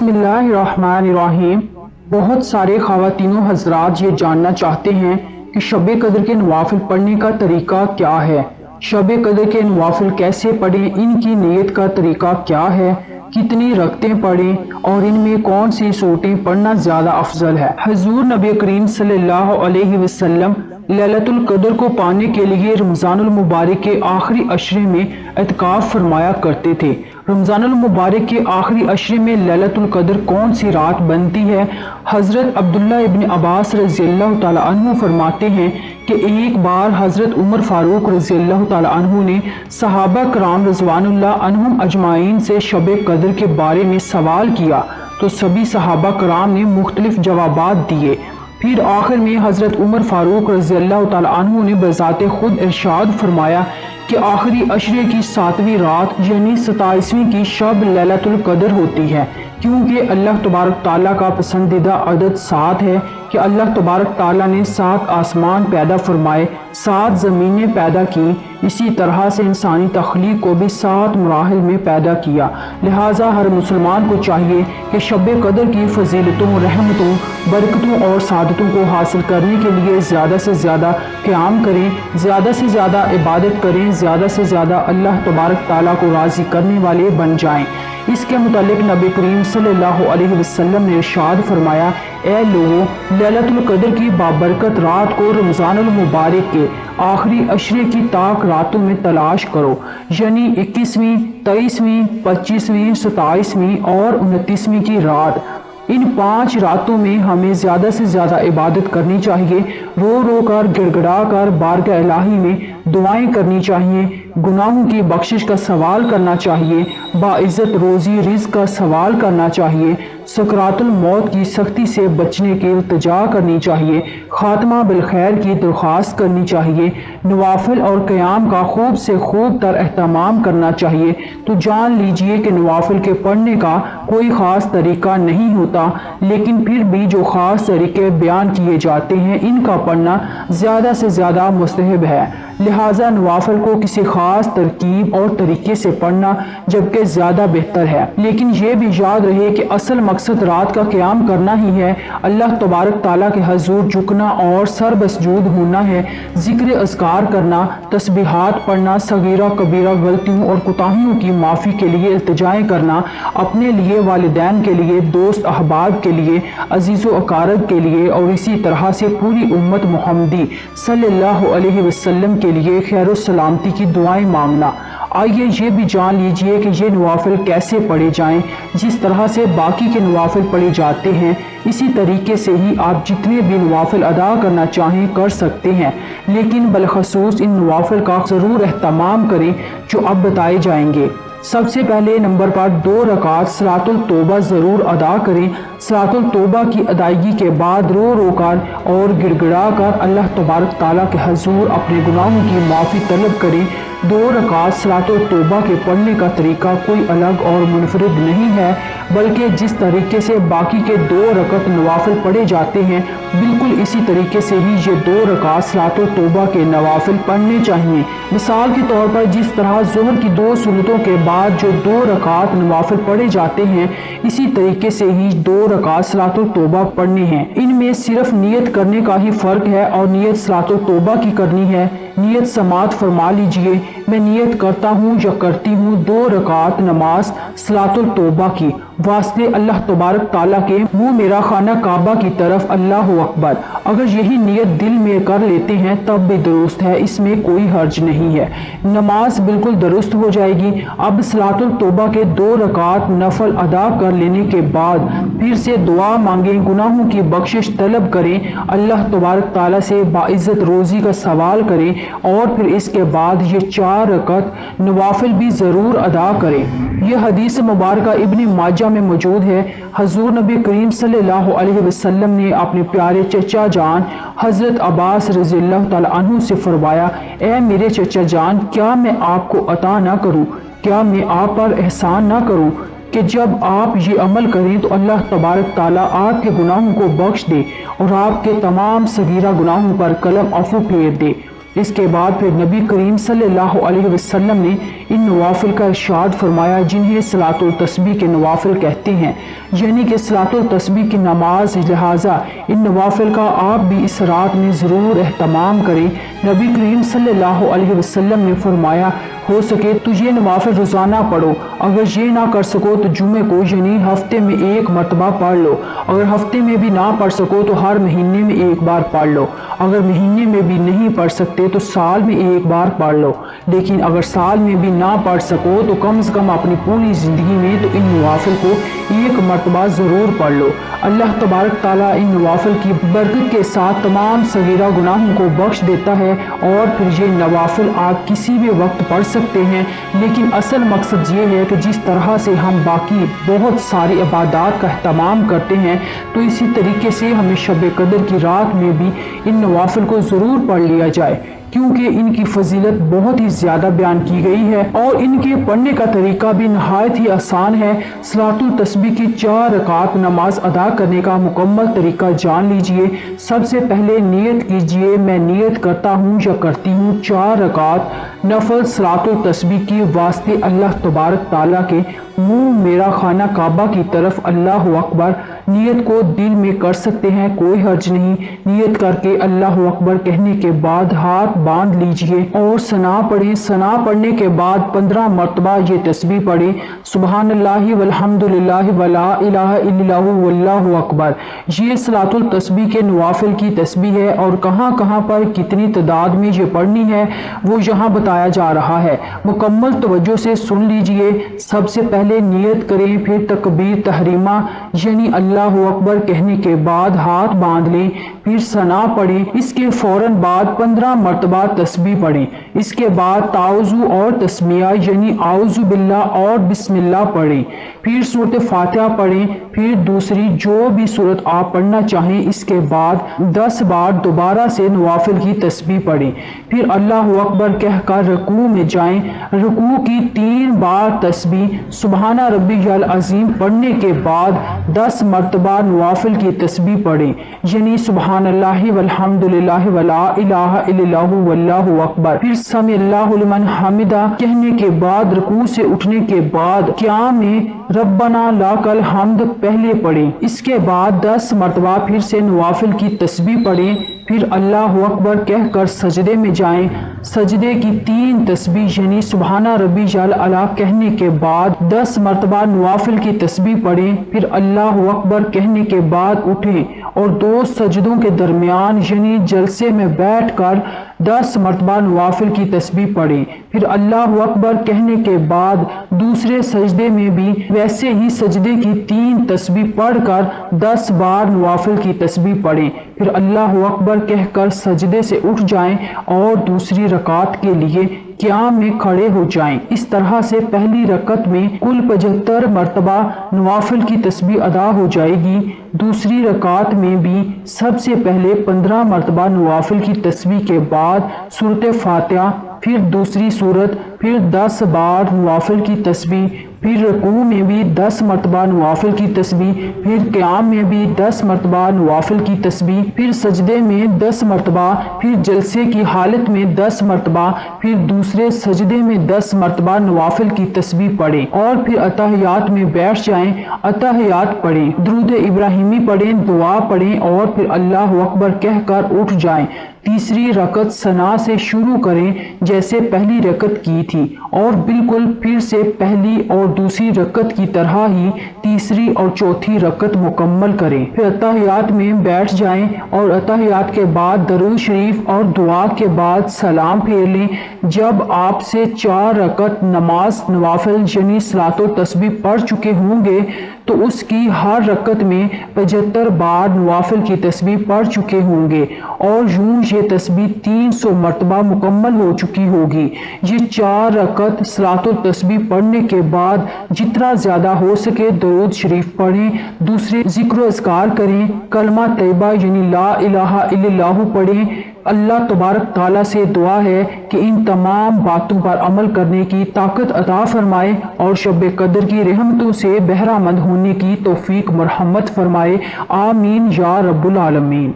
बिस्मिल्लाहिर्रहमानिर्रहीम। बहुत सारे ख़वातीन हज़रात ये जानना चाहते हैं कि शब कदर के नवाफिल पढ़ने का तरीका क्या है। शब कदर के नवाफिल कैसे पढ़ें, इनकी नीयत का तरीका क्या है, कितनी रकतें पढ़ें और इनमें कौन सी सूरतें पढ़ना ज़्यादा अफजल है। हुज़ूर नबी करीम सल्लल्लाहु अलैहि वसल्लम लैलतुल कदर को पाने के लिए रमज़ानुल मुबारक के आखिरी अशरे में इत्काफ फरमाया करते थे। रमज़ानुल मुबारक के आखिरी अशरे में लैलतुल कदर कौन सी रात बनती है। हज़रत अब्दुल्ला इब्न अब्बास रज़ियल्लाहु ताला अन्हु फरमाते हैं कि एक बार हज़रत उमर फारूक रज़ियल्लाहु ताला अन्हु ने सहाबा कराम रज़वानुल्लाह अन्हुम अजमाइन से शब कदर के बारे में सवाल किया तो सभी सहाबा कराम ने मुख्तलिफ जवाबात दिए। फिर आखिर में हज़रत उमर फारूक रज़ियल्लाहु ताला अन्हु ने बज़ाते खुद इरशाद फरमाया कि आखिरी अशरे की 7वीं रात यानी 27वीं की शब लैलतुल कदर होती है, क्योंकि अल्लाह तबारक ताला का पसंदीदा अदद 7 है कि अल्लाह तबारक ताला ने 7 आसमान पैदा फरमाए, 7 ज़मीनें पैदा की, इसी तरह से इंसानी तख्लीक को भी 7 मराहिल में पैदा किया। लिहाजा हर मुसलमान को चाहिए कि शब कदर की फजीलतों, रहमतों, बरकतों और सादतों को हासिल करने के लिए ज़्यादा से ज़्यादा क़याम करें, ज़्यादा से ज़्यादा इबादत करें, ज़्यादा से ज़्यादा अल्लाह तबारक ताला को राज़ी करने वाले बन जाएं। इसके मुतालिक नबी करीम सल्लल्लाहु अलैहि वसल्लम ने इरशाद फरमाया, ए लोगों, लैलतुल कदर की बाबरकत रात को रमज़ानुल मुबारक के आखिरी अशरे की ताक रातों में तलाश करो, यानी 21वीं, 23वीं, 25वीं, 27वीं और 29वीं की रात। इन 5 रातों में हमें ज़्यादा से ज़्यादा इबादत करनी चाहिए, रो रो कर गिड़गिड़ा कर बारगाह इलाही में दुआएं करनी चाहिए, गुनाहों की बख्शिश का सवाल करना चाहिए, बाइज़्ज़त रोज़ी रिज़्क़ का सवाल करना चाहिए, सकरातुल मौत की सख्ती से बचने की इल्तिजा करनी चाहिए, खात्मा बिलखैर की दरख्वास्त करनी चाहिए, नवाफिल और क़याम का खूब से खूब तर एहतमाम करना चाहिए। तो जान लीजिए कि नवाफिल के पढ़ने का कोई ख़ास तरीका नहीं होता, लेकिन फिर भी जो ख़ास तरीके बयान किए जाते हैं इनका पढ़ना ज़्यादा से ज़्यादा मुस्तहब है। लिहाजा नवाफिल को किसी ख़ास तरकीब और तरीके से पढ़ना जबकि ज़्यादा बेहतर है, लेकिन ये भी याद रहे कि असल मकसद रात का क़याम करना ही है, अल्लाह तबारक ताला के हजूर झुकना और सर बसजूद होना है, ज़िक्र अज़कार करना, तस्बीहात पढ़ना, सगीरा कबीरा गलतियों और कोताहियों की माफ़ी के लिए इल्तिजाएं करना, अपने लिए, वालिदैन के लिए, दोस्त अहबाब के लिए, अजीज़ व अकारब के लिए और इसी तरह से पूरी उम्मत मुहम्मदी सल्लल्लाहु अलैहि वसल्लम के लिए खैर सलामती की दुआएं मांगना। आइए ये भी जान लीजिए कि ये नवाफिल कैसे पढ़े जाएं। जिस तरह से बाकी के नवाफिल पढ़े जाते हैं इसी तरीके से ही आप जितने भी नवाफिल अदा करना चाहें कर सकते हैं, लेकिन बलखसूस इन नवाफिल का ज़रूर एहतमाम करें जो अब बताए जाएंगे। सबसे पहले नंबर पर 2 रकात सलातुल तौबा ज़रूर अदा करें। सलातुल तौबा की अदायगी के बाद रो रो कर और गिड़गिड़ा कर अल्लाह तबारक ताला के हजूर अपने गुनाहों की माफ़ी तलब करें। 2 रकात सलातुल तौबा के पढ़ने का तरीका कोई अलग और मुनफरिद नहीं है, बल्कि जिस तरीके से बाकी के 2 रकत नवाफिल पढ़े जाते हैं बिल्कुल इसी तरीके से ही ये 2 रकात सलातुल तौबा के नवाफिल पढ़ने चाहिए। मिसाल के तौर पर जिस तरह ज़ोहर की 2 सुन्नतों के बाद जो 2 रकात नवाफिल पढ़े जाते हैं इसी तरीके से ही 2 रकात सलातुल तौबा पढ़ने हैं। इनमें सिर्फ नियत करने का ही फ़र्क है और नियत सलातुल तौबा की करनी है। नियत समात फरमा लीजिए, मैं नियत करता हूँ या करती हूँ 2 रकात नमाज सलातुल तौबा की वास्ते अल्लाह तबारक ताला के मुँह मेरा खाना काबा की तरफ, अल्लाह अकबर। अगर यही नियत दिल में कर लेते हैं तब भी दुरुस्त है, इसमें कोई हर्ज नहीं है, नमाज बिल्कुल दुरुस्त हो जाएगी। अब सलातुल तौबा के 2 रकात नफल अदा कर लेने के बाद फिर से दुआ मांगें, गुनाहों की बख्शिश तलब करें, अल्लाह तबारक ताला से बाइज़्ज़त रोज़ी का सवाल करें और फिर इसके बाद ये 4 रकत नवाफिल भी ज़रूर अदा करें। यह हदीस मुबारक इब्न माजा में मौजूद है। हजूर नबी करीम सल्लल्लाहु अलैहि वसल्लम ने अपने प्यारे चचा जान हज़रत अब्बास रज़ियल्लाहु ताला अन्हु से फरमाया, ए मेरे चचा जान, क्या मैं आपको अता ना करूं, क्या मैं आप पर एहसान ना करूं कि जब आप ये अमल करें तो अल्लाह तबारक ताला आपके गुनाहों को बख्श दे और आपके तमाम सगीरा गुनाहों पर कलम अफू फेर दे। इसके बाद फिर नबी करीम सल्लल्लाहु अलैहि वसल्लम ने ان नवाफिल का इरशाद फरमाया जिन्हें सलातुल तस्बीह के नवाफिल कहते हैं, यानी कि सलातुल तस्बीह की नमाज। लिहाजा इन नवाफिल का आप भी इस रात में ज़रूर एहतमाम करें। नबी करीम सल्लल्लाहु अलैहि वसल्लम ने फरमाया, हो सके तो ये नवाफिल रोज़ाना पढ़ो, अगर ये ना कर सको तो जुमे को यानी हफ्ते में एक मरतबा पढ़ लो, अगर हफ्ते में भी ना पढ़ सको तो हर महीने में एक बार पढ़ लो, अगर महीने में भी नहीं पढ़ सकते तो साल में एक बार पढ़ लो, लेकिन अगर साल में भी ना पढ़ सको तो कम से कम अपनी पूरी ज़िंदगी में तो इन नवाफिल को एक मरतबा ज़रूर पढ़ लो। अल्लाह तबारक ताला इन नवाफिल की बरकत के साथ तमाम सगीरा गुनाहों को बख्श देता है और फिर ये नवाफिल आप किसी भी वक्त पढ़ सकते हैं। लेकिन असल मकसद ये है कि जिस तरह से हम बाकी बहुत सारी इबादत का अहतमाम करते हैं तो इसी तरीके से हमें शब कदर की रात में भी इन नवाफिल को ज़रूर पढ़ लिया जाए, क्योंकि इनकी फजीलत बहुत ही ज़्यादा बयान की गई है और इनके पढ़ने का तरीका भी नहायत ही आसान है। सलातुल तस्बीह की 4 रकात नमाज अदा करने का मुकम्मल तरीका जान लीजिए। सबसे पहले नियत कीजिए, मैं नियत करता हूँ या करती हूँ 4 रकात नफल सलातुल तस्बीह की वास्ते अल्लाह तबारक ताला के मुँह मेरा खाना काबा की तरफ। अल्लाह अकबर नियत को दिल में कर सकते हैं, कोई हर्ज नहीं। नियत करके अल्लाह अकबर कहने के बाद हाथ बांध लीजिए और सना पढ़ें। सना पढ़ने के बाद 15 मरतबा ये तस्बीह पढ़ें, सुबहानल्लाहि वल्हम्दुलिल्लाहि वला इलाहा इल्लल्लाहु वल्लाहु अकबर। ये सलातुल तस्बीह के नवाफिल की तस्बीह है और कहाँ कहाँ पर कितनी तादाद में ये पढ़नी है वो यहाँ बताया जा रहा है। मुकम्मल तवज्जो से सुन लीजिए। सबसे पहले नियत करें, फिर तकबीर तहरीमा यानी अल्लाहु अकबर कहने के बाद हाथ बांध लें, फिर सना पढ़ें। इसके फौरन बाद 15 मरतबा तस्बीह पढ़ें। इसके बाद ताउज़ु और तस्मिया यानी आउज़ु बिल्लाह और बिस्मिल्लाह पढ़ें। फिर सूरत फातिहा पढ़ें, फिर दूसरी जो भी सूरत आप पढ़ना चाहें। इसके बाद 10 बार दोबारा से नवाफिल की तस्बीह पढ़ें। फिर अल्लाहु अकबर कहकर रुकू में जाएं। रुकू की 3 बार तस्बीह सुबहाना रब्बियल अज़ीम पढ़ने के बाद 10 मरतबा नवाफिल की तस्बीह पढ़ें, यानी सुबहानल्लाहि वल्हम्दुलिल्लाहि वला इलाहा इल्लल्लाहु वल्लाहु अकबर। फिर समिअल्लाहु लिमन हमिदा कहने के बाद रुकू से उठने के बाद क़ियाम में रब्बना लाकल हम्द पहले पढ़ें। इसके बाद 10 मरतबा फिर से नवाफिल की तस्बीह पढ़ें। फिर अल्लाहु अकबर कहकर सजदे में जाएं। सजदे की 3 तस्बीह यानी सुबहाना रब्बियल आला कहने के बाद 10 मरतबा नवाफिल की तस्बीह पढ़ें। फिर अल्लाहु अकबर कहने के बाद उठें और 2 सजदों के दरमियान यानी जलसे में बैठकर 10 मरतबा नवाफिल की तस्बीह पढ़ें। फिर अल्लाहु अकबर कहने के बाद दूसरे सजदे में भी वैसे ही सजदे की 3 तस्बीह पढ़कर 10 बार नवाफिल की तस्बीह पढ़ें। फिर अल्लाहु अकबर कहकर सजदे से उठ जाएं और दूसरी रकात के लिए क़ियाम में खड़े हो जाएं। इस तरह से पहली रकत में कुल 75 मरतबा नवाफिल की तस्बीह अदा हो जाएगी। दूसरी रकात में भी सबसे पहले 15 मरतबा नवाफिल की तस्बीह के बाद सूरत फातिहा, फिर दूसरी सूरत, फिर 10 बार नवाफिल की तस्बीह, फिर रुकू में भी 10 मरतबा नवाफिल की तस्बीह, फिर क़ियाम में भी 10 मरतबा नवाफिल की तस्बीह, फिर सजदे में 10 मरतबा, फिर जलसे की हालत में 10 मरतबा, फिर दूसरे सजदे में 10 मरतबा नवाफिल की तस्बीह पढ़ें और फिर अतहियात में बैठ जाएं। अतहियात पढ़ें, दुरूद इब्राहिमी पढ़ें, दुआ पढ़ें और फिर अल्लाहु अकबर कहकर उठ जाएं। तीसरी रकत सना से शुरू करें जैसे पहली रकत की थी और बिल्कुल फिर से पहली और दूसरी रकत की तरह ही तीसरी और चौथी रकत मुकम्मल करें। फिर अतहियात में बैठ जाएं और अतहियात के बाद दरूद शरीफ और दुआ के बाद सलाम फेर लें। जब आपसे 4 रकत नमाज नवाफिल यानी सलातो तस्बीह पढ़ चुके होंगे तो उसकी हर रकत में 75 बार नवाफिल की तस्बीह पढ़ चुके होंगे और यूं ये तस्बीह 300 मरतबा मुकम्मल हो चुकी होगी। ये 4 रकत सलातुल तस्बीह पढ़ने के बाद जितना ज़्यादा हो सके दरूद शरीफ पढ़ें, दूसरे जिक्र अज़कार करें, कलमा तैयबा यानी ला इलाहा इल्लल्लाहु पढ़ें। अल्लाह तबारक ताला से दुआ है कि इन तमाम बातों पर अमल करने की ताकत अता फरमाए और शब कदर की रहमतों से बहरामंद होने की तौफीक मरहमत फरमाए। आमीन या रब्बुल आलमीन।